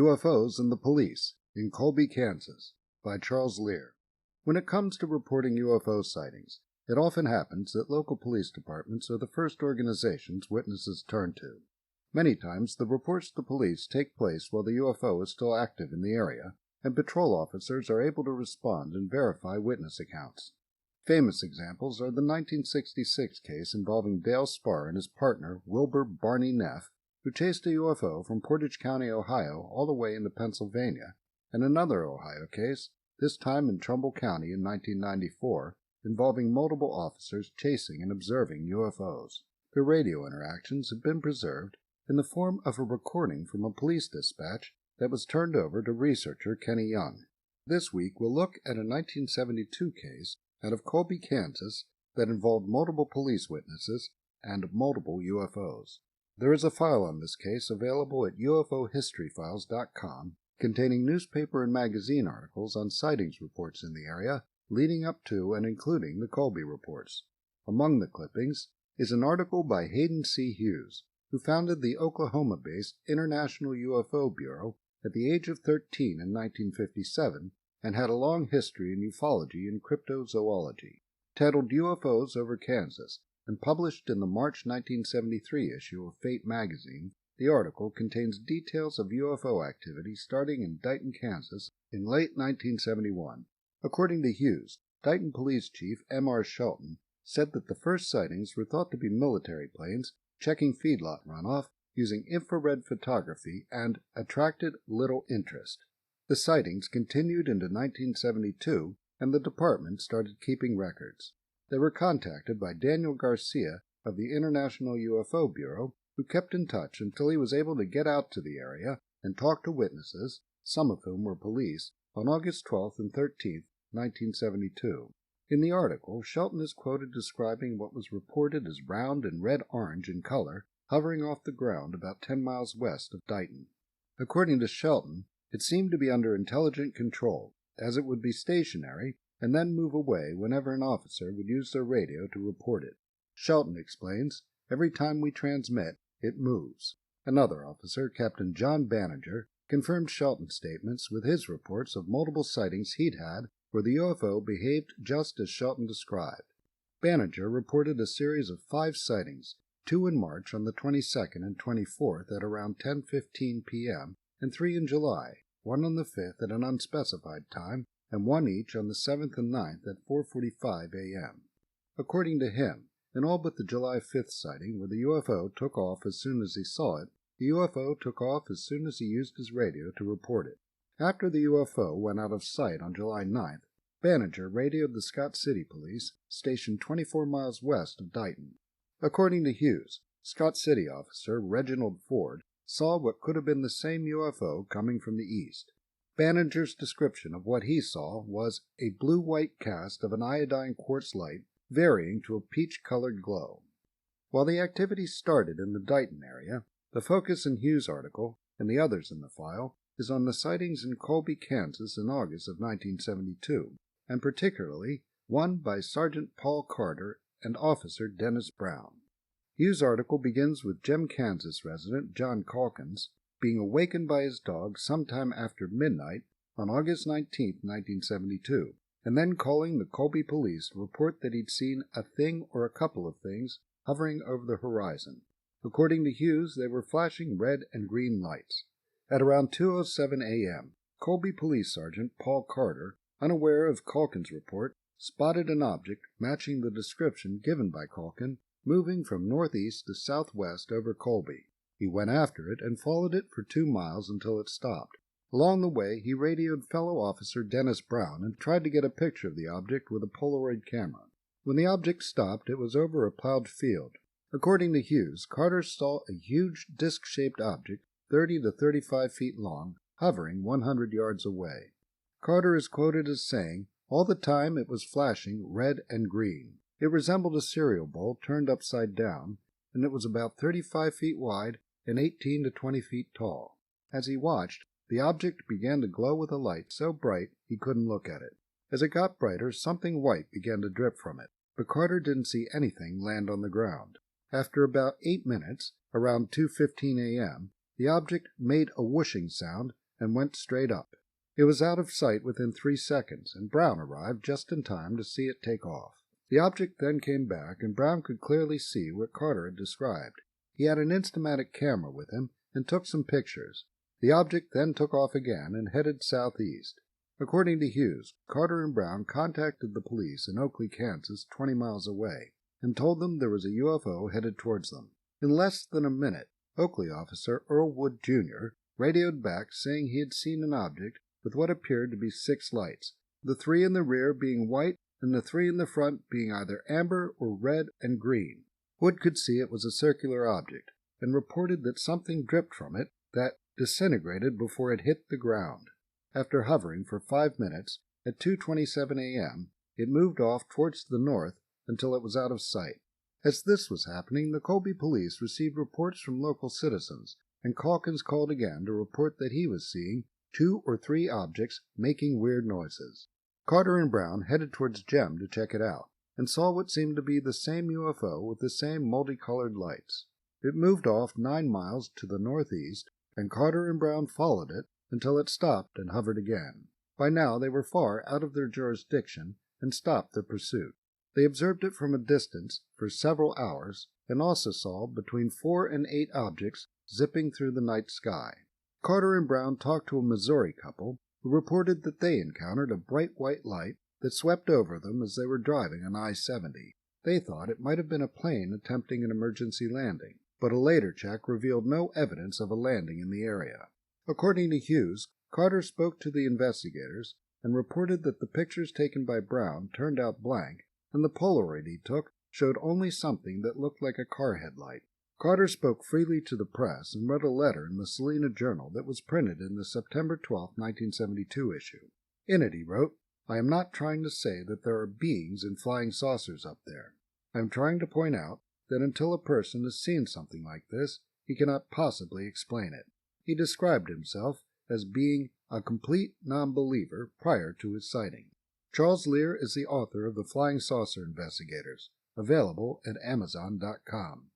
UFOs and the Police in Colby, Kansas, by Charles Lear. When it comes to reporting UFO sightings, it often happens that local police departments are the first organizations witnesses turn to. Many times, the reports to police take place while the UFO is still active in the area, and patrol officers are able to respond and verify witness accounts. Famous examples are the 1966 case involving Dale Spar and his partner, Wilbur Barney Neff, who chased a UFO from Portage County, Ohio, all the way into Pennsylvania, and another Ohio case, this time in Trumbull County in 1994, involving multiple officers chasing and observing UFOs. Their radio interactions have been preserved in the form of a recording from a police dispatch that was turned over to researcher Kenny Young. This week we'll look at a 1972 case out of Colby, Kansas, that involved multiple police witnesses and multiple UFOs. There is a file on this case available at ufohistoryfiles.com containing newspaper and magazine articles on sightings reports in the area leading up to and including the Colby reports. Among the clippings is an article by Hayden C. Hughes, who founded the Oklahoma-based International UFO Bureau at the age of 13 in 1957 and had a long history in ufology and cryptozoology. Titled UFOs over Kansas and published in the March 1973 issue of Fate magazine, the article contains details of UFO activity starting in Dighton, Kansas in late 1971. According to Hughes, Dighton Police Chief M.R. Shelton said that the first sightings were thought to be military planes checking feedlot runoff using infrared photography and attracted little interest. The sightings continued into 1972, and the department started keeping records. They were contacted by Daniel Garcia of the International UFO Bureau, who kept in touch until he was able to get out to the area and talk to witnesses, some of whom were police, on August 12th and 13th, 1972. In the article, Shelton is quoted describing what was reported as round and red-orange in color, hovering off the ground about 10 miles west of Dighton. According to Shelton, it seemed to be under intelligent control, as it would be stationary and then move away whenever an officer would use their radio to report it. Shelton explains, every time we transmit, it moves. Another officer, Captain John Banninger, confirmed Shelton's statements with his reports of multiple sightings he'd had where the UFO behaved just as Shelton described. Banninger reported a series of 5 sightings, 2 in March on the 22nd and 24th at around 10:15 p.m., and 3 in July, 1 on the 5th at an unspecified time, and 1 each on the 7th and 9th at 4:45 a.m. According to him, in all but the July 5th sighting where the UFO took off as soon as he saw it, the UFO took off as soon as he used his radio to report it. After the UFO went out of sight on July 9th, Banninger radioed the Scott City Police, stationed 24 miles west of Dighton. According to Hughes, Scott City officer Reginald Ford saw what could have been the same UFO coming from the east. Banninger's description of what he saw was a blue-white cast of an iodine quartz light varying to a peach-colored glow. While the activity started in the Dighton area, the focus in Hughes' article, and the others in the file, is on the sightings in Colby, Kansas in August of 1972, and particularly one by Sergeant Paul Carter and Officer Dennis Brown. Hughes' article begins with Gem, Kansas resident John Calkins being awakened by his dog sometime after midnight on August 19, 1972, and then calling the Colby police to report that he'd seen a thing or a couple of things hovering over the horizon. According to Hughes, they were flashing red and green lights. At around 2:07 a.m., Colby Police Sergeant Paul Carter, unaware of Calkins' report, spotted an object matching the description given by Calkin moving from northeast to southwest over Colby. He went after it and followed it for 2 miles until it stopped. Along the way, he radioed fellow officer Dennis Brown and tried to get a picture of the object with a Polaroid camera. When the object stopped, it was over a plowed field. According to Hughes, Carter saw a huge disc-shaped object 30 to 35 feet long, hovering 100 yards away. Carter is quoted as saying, all the time it was flashing red and green. It resembled a cereal bowl turned upside down, and it was about 35 feet wide and 18 to 20 feet tall. As he watched, the object began to glow with a light so bright he couldn't look at it. As it got brighter, something white began to drip from it, but Carter didn't see anything land on the ground. After about 8 minutes, around 2:15 a.m., the object made a whooshing sound and went straight up. It was out of sight within 3 seconds, and Brown arrived just in time to see it take off. The object then came back, and Brown could clearly see what Carter had described. He had an Instamatic camera with him and took some pictures. The object then took off again and headed southeast. According to Hughes, Carter and Brown contacted the police in Oakley, Kansas, 20 miles away, and told them there was a UFO headed towards them. In less than a minute, Oakley officer Earl Wood, Jr. radioed back saying he had seen an object with what appeared to be 6 lights, the 3 in the rear being white and the 3 in the front being either amber or red and green. Wood could see it was a circular object, and reported that something dripped from it that disintegrated before it hit the ground. After hovering for 5 minutes, at 2:27 a.m., it moved off towards the north until it was out of sight. As this was happening, the Colby police received reports from local citizens, and Calkins called again to report that he was seeing 2 or 3 objects making weird noises. Carter and Brown headed towards Gem to check it out, and saw what seemed to be the same UFO with the same multicolored lights. It moved off 9 miles to the northeast, and Carter and Brown followed it until it stopped and hovered again. By now they were far out of their jurisdiction and stopped their pursuit. They observed it from a distance for several hours and also saw between 4 and 8 objects zipping through the night sky. Carter and Brown talked to a Missouri couple who reported that they encountered a bright white light that swept over them as they were driving on I-70. They thought it might have been a plane attempting an emergency landing, but a later check revealed no evidence of a landing in the area. According to Hughes, Carter spoke to the investigators and reported that the pictures taken by Brown turned out blank, and the Polaroid he took showed only something that looked like a car headlight. Carter spoke freely to the press and wrote a letter in the Salina Journal that was printed in the September 12, 1972 issue. In it he wrote, "I am not trying to say that there are beings in flying saucers up there. I am trying to point out that until a person has seen something like this, he cannot possibly explain it." He described himself as being a complete non-believer prior to his sighting. Charles Lear is the author of The Flying Saucer Investigators, available at Amazon.com.